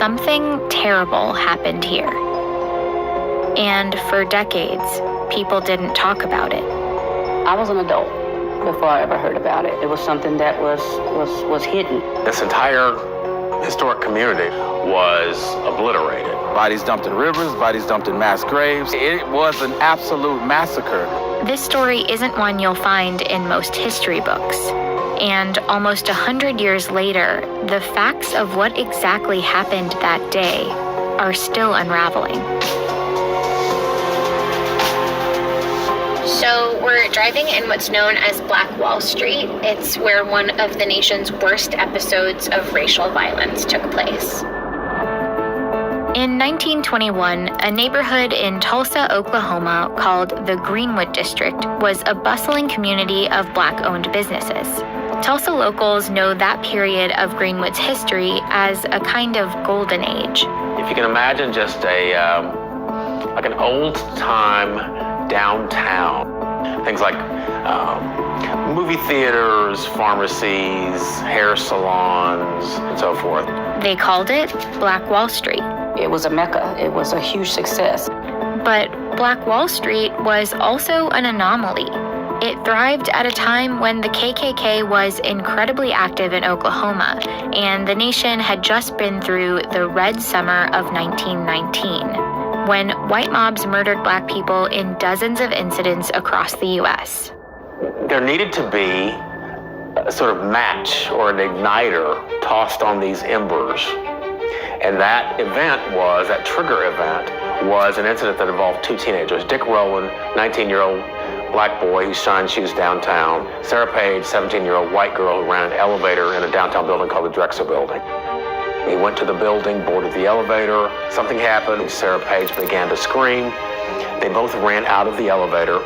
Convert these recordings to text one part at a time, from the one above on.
something terrible happened here. And for decades, people didn't talk about it. I was an adult before I ever heard about it. It was something that was hidden. This entire historic community was obliterated. Bodies dumped in rivers, bodies dumped in mass graves. It was an absolute massacre. This story isn't one you'll find in most history books. And almost 100 years later, the facts of what exactly happened that day are still unraveling. So we're driving in what's known as Black Wall Street. It's where one of the nation's worst episodes of racial violence took place. In 1921, a neighborhood in Tulsa, Oklahoma called the Greenwood District was a bustling community of Black-owned businesses. Tulsa locals know that period of Greenwood's history as a kind of golden age. If you can imagine just like an old-time downtown, things like movie theaters, pharmacies, hair salons, and so forth. They called it Black Wall Street. It was a mecca. It was a huge success. But Black Wall Street was also an anomaly. It thrived at a time when the KKK was incredibly active in Oklahoma, and the nation had just been through the Red Summer of 1919, when white mobs murdered Black people in dozens of incidents across the U.S. There needed to be a sort of match or an igniter tossed on these embers. And that trigger event was an incident that involved two teenagers, Dick Rowland, 19-year-old Black boy who shined shoes downtown, Sarah Page, 17-year-old white girl who ran an elevator in a downtown building called the Drexel Building. He went to the building, boarded the elevator, something happened, Sarah Page began to scream. They both ran out of the elevator.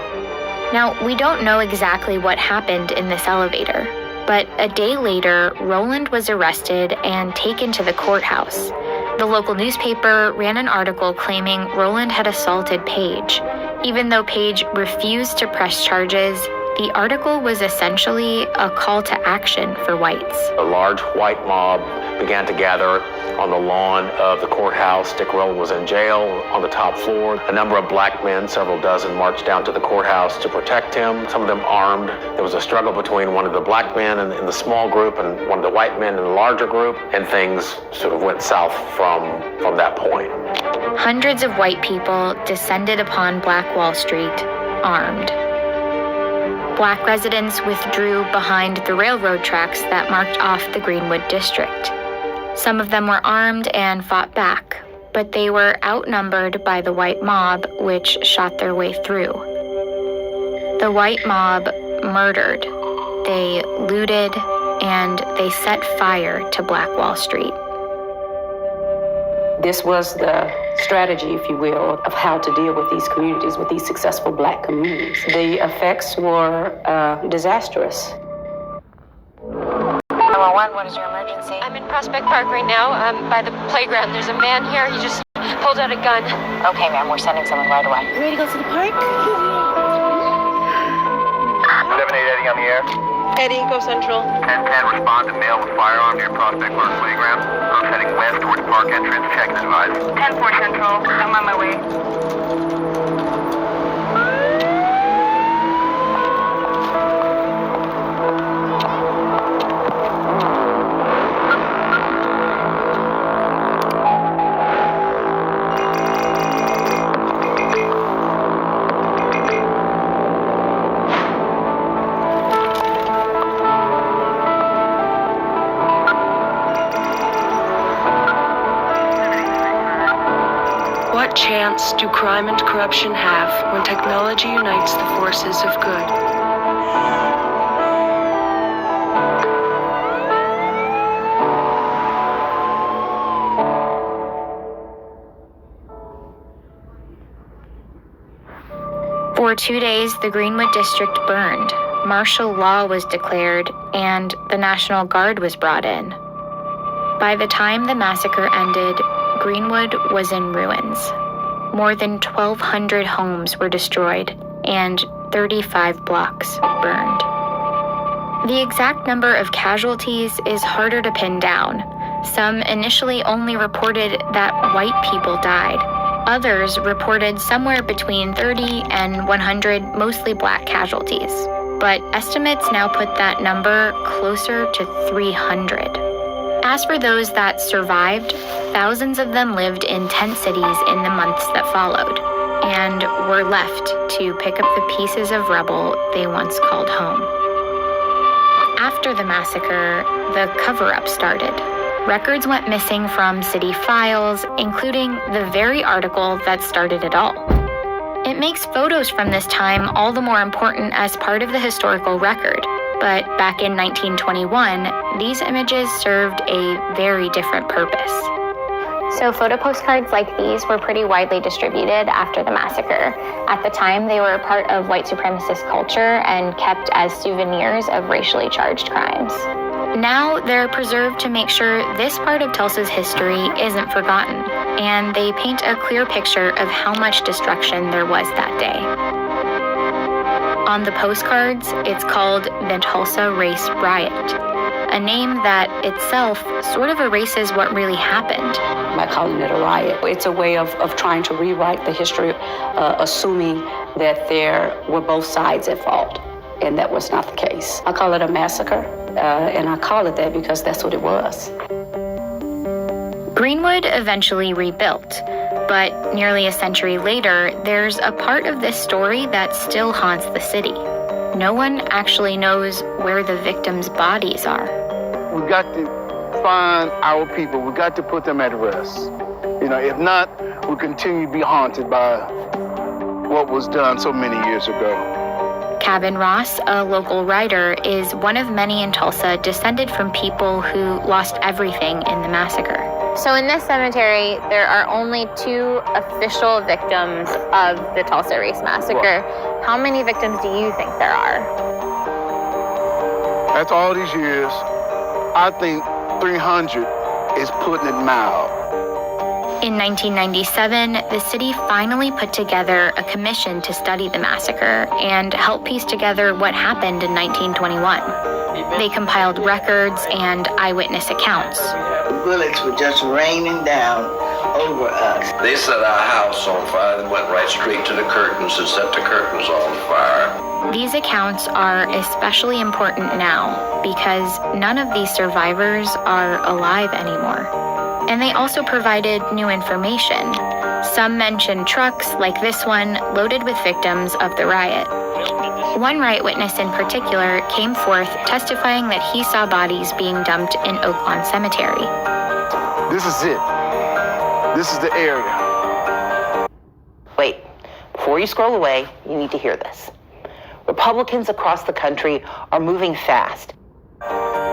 Now, we don't know exactly what happened in this elevator, but a day later, Rowland was arrested and taken to the courthouse. The local newspaper ran an article claiming Rowland had assaulted Page. Even though Page refused to press charges, the article was essentially a call to action for whites. A large white mob began to gather on the lawn of the courthouse. Dick Rowland was in jail on the top floor. A number of Black men, several dozen, marched down to the courthouse to protect him, some of them armed. There was a struggle between one of the Black men in the small group and one of the white men in the larger group, and things sort of went south from that point. Hundreds of white people descended upon Black Wall Street, armed. Black residents withdrew behind the railroad tracks that marked off the Greenwood District. Some of them were armed and fought back, but they were outnumbered by the white mob, which shot their way through. The white mob murdered, they looted, and they set fire to Black Wall Street. This was the strategy, if you will, of how to deal with these communities, with these successful Black communities. The effects were disastrous. 911, what is your emergency? I'm in Prospect Park right now, by the playground. There's a man here, he just pulled out a gun. Okay, ma'am, we're sending someone right away. You ready to go to the park? 7880 on the air. Eddie, go Central. 1010, respond to male with firearm near Prospect Park Playground. I'm heading west towards park entrance. Check and advise. 10-4 Central, I'm on my way. What chance do crime and corruption have when technology unites the forces of good? For 2 days, the Greenwood District burned. Martial law was declared, and the National Guard was brought in. By the time the massacre ended, Greenwood was in ruins. More than 1,200 homes were destroyed, and 35 blocks burned. The exact number of casualties is harder to pin down, Some initially only reported that white people died. Others reported somewhere between 30 and 100 mostly black casualties. But estimates now put that number closer to 300. As for those that survived, thousands of them lived in tent cities in the months that followed, and were left to pick up the pieces of rubble they once called home. After the massacre, the cover-up started. Records went missing from city files, including the very article that started it all. It makes photos from this time all the more important as part of the historical record. But back in 1921, these images served a very different purpose. So photo postcards like these were pretty widely distributed after the massacre. At the time, they were a part of white supremacist culture and kept as souvenirs of racially charged crimes. Now they're preserved to make sure this part of Tulsa's history isn't forgotten, and they paint a clear picture of how much destruction there was that day. On the postcards, it's called the Tulsa Race Riot, a name that itself sort of erases what really happened. By calling it a riot, it's a way of trying to rewrite the history, assuming that there were both sides at fault, and that was not the case. I call it a massacre, and I call it that because that's what it was. Greenwood eventually rebuilt, but nearly a century later, there's a part of this story that still haunts the city. No one actually knows where the victims' bodies are. We got to find our people. We got to put them at rest. If not, we'll continue to be haunted by what was done so many years ago. Cabin Ross, a local writer, is one of many in Tulsa descended from people who lost everything in the massacre. So in this cemetery, there are only 2 official victims of the Tulsa Race Massacre. How many victims do you think there are? After all these years, I think 300 is putting it mild. In 1997, the city finally put together a commission to study the massacre and help piece together what happened in 1921. They compiled records and eyewitness accounts. The bullets were just raining down over us. They set our house on fire and went right straight to the curtains and set the curtains on fire. These accounts are especially important now because none of these survivors are alive anymore. And they also provided new information. Some mentioned trucks, like this one, loaded with victims of the riot. One riot witness in particular came forth testifying that he saw bodies being dumped in Oaklawn Cemetery. This is it. This is the area. Wait, before you scroll away, you need to hear this. Republicans across the country are moving fast.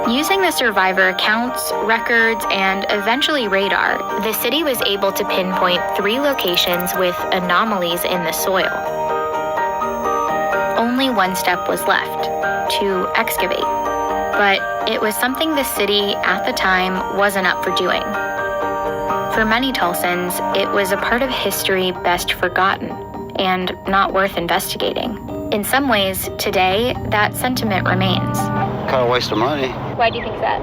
Using the survivor accounts, records, and eventually radar, the city was able to pinpoint 3 locations with anomalies in the soil. Only one step was left, to excavate. But it was something the city at the time wasn't up for doing. For many Tulsans, it was a part of history best forgotten and not worth investigating. In some ways, today, that sentiment remains. Kind of waste of money. Why do you think that?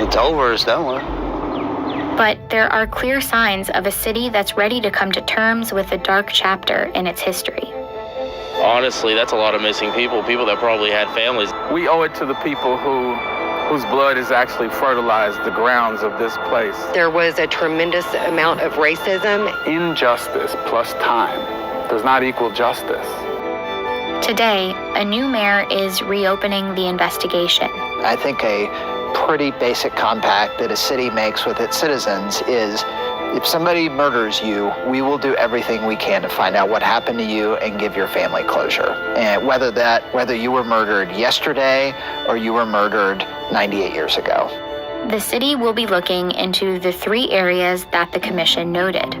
It's over, it's done with. But there are clear signs of a city that's ready to come to terms with a dark chapter in its history. Honestly, that's a lot of missing people that probably had families. We owe it to the people whose blood has actually fertilized the grounds of this place. There was a tremendous amount of racism. Injustice plus time does not equal justice. Today, a new mayor is reopening the investigation. I think a pretty basic compact that a city makes with its citizens is if somebody murders you, we will do everything we can to find out what happened to you and give your family closure. And whether you were murdered yesterday or you were murdered 98 years ago. The city will be looking into the 3 areas that the commission noted.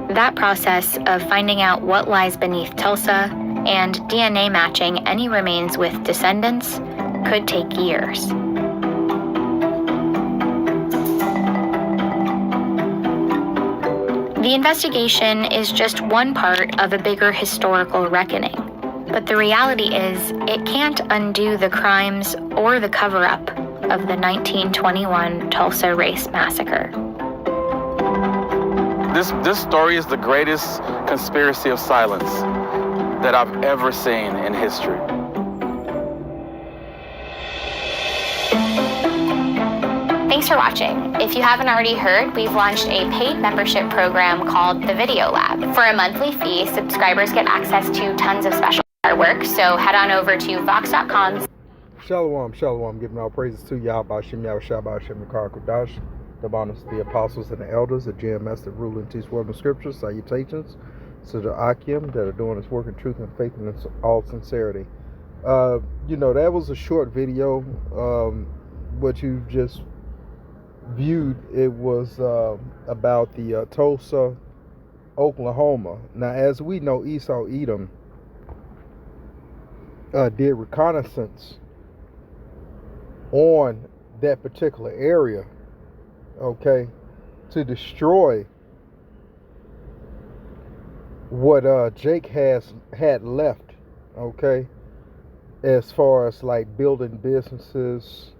That process of finding out what lies beneath Tulsa and DNA matching any remains with descendants could take years. The investigation is just one part of a bigger historical reckoning, but the reality is it can't undo the crimes or the cover-up of the 1921 Tulsa Race Massacre. This story is the greatest conspiracy of silence that I've ever seen in history. Thanks for watching. If you haven't already heard, we've launched a paid membership program called the Video Lab. For a monthly fee, subscribers get access to tons of special artwork, so head on over to vox.com. Shalom, giving all praises to Yahawashi, Yahawashi, the bonus, the apostles and the elders, the GMS that rule and teach world of scriptures. Salutations to the Akim that are doing this work in truth and faith and in all sincerity. That was a short video. What you just viewed, it was about the Tulsa, Oklahoma. Now, as we know, Esau Edom did reconnaissance on that particular area, okay, to destroy what Jake had left, okay, as far as like building businesses,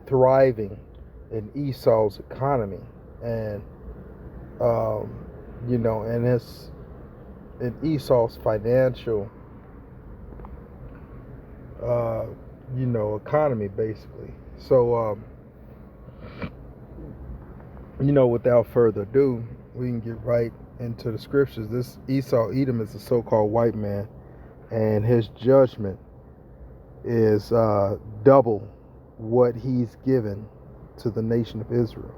thriving in Esau's economy, and and it's in Esau's financial economy, basically. So without further ado, we can get right into the scriptures. This Esau Edom is a so-called white man, and his judgment is double what he's given to the nation of Israel.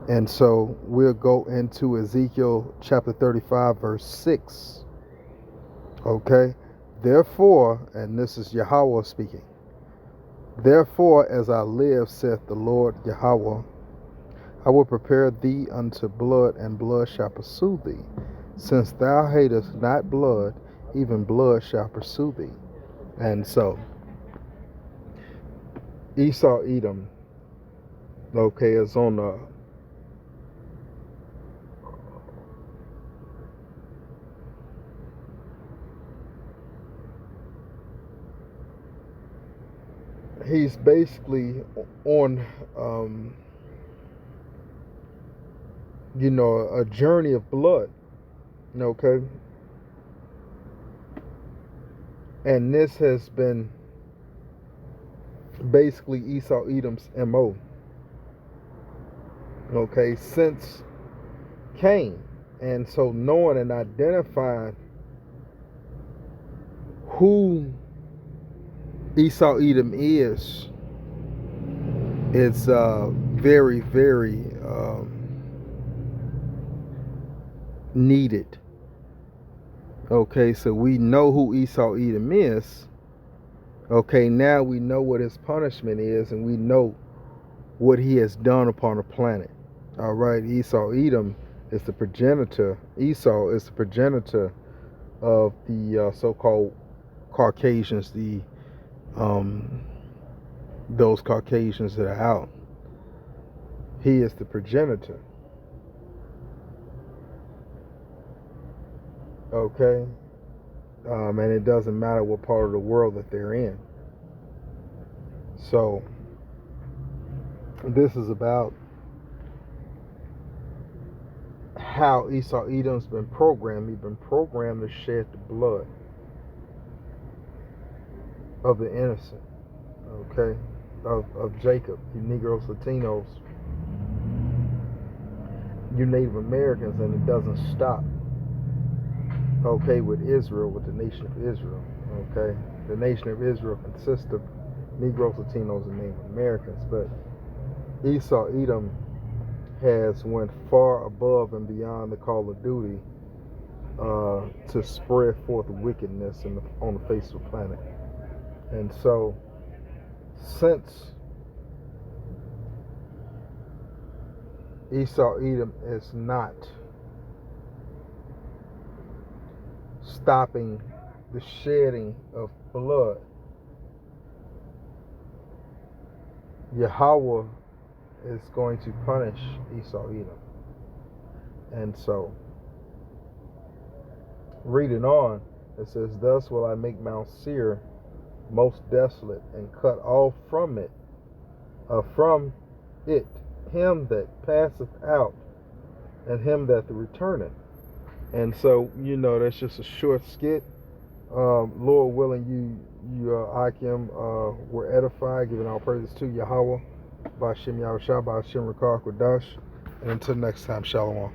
And so we'll go into Ezekiel chapter 35 verse 6. Okay, therefore, and this is Yahawashi speaking, therefore, as I live, saith the Lord Yahawashi, I will prepare thee unto blood, and blood shall pursue thee. Since thou hatest not blood, even blood shall pursue thee. And so Esau Edom, okay, is on the he's basically on a journey of blood, okay, and this has been basically Esau Edom's MO, okay, since Cain. And so knowing and identifying who Esau Edom is, it's very, very needed. Okay, so we know who Esau Edom is. Okay, now we know what his punishment is, and we know what he has done upon the planet. All right, Esau Edom is the progenitor. Esau is the progenitor of the so-called Caucasians, those Caucasians that are out. He is the progenitor. Okay, and it doesn't matter what part of the world that they're in. So this is about how Esau Edom's been programmed. He's been programmed to shed the blood of the innocent, okay, of Jacob, you Negroes, Latinos, you Native Americans, and it doesn't stop, okay, with Israel, with the nation of Israel, okay. The nation of Israel consists of Negroes, Latinos, and Native Americans, but Esau Edom has went far above and beyond the call of duty to spread forth wickedness on the face of the planet. And so, since Esau Edom is not stopping the shedding of blood, Yahawashi is going to punish Esau Edom. And so, reading on, it says, thus will I make Mount Seir most desolate, and cut off from it him that passeth out, and him that returneth. And so, that's just a short skit. Lord willing, you Akim, were edified, giving all praises to Yahawah, bahasham Yahawashi, bahasham Rakar Kodash. And until next time, Shalom.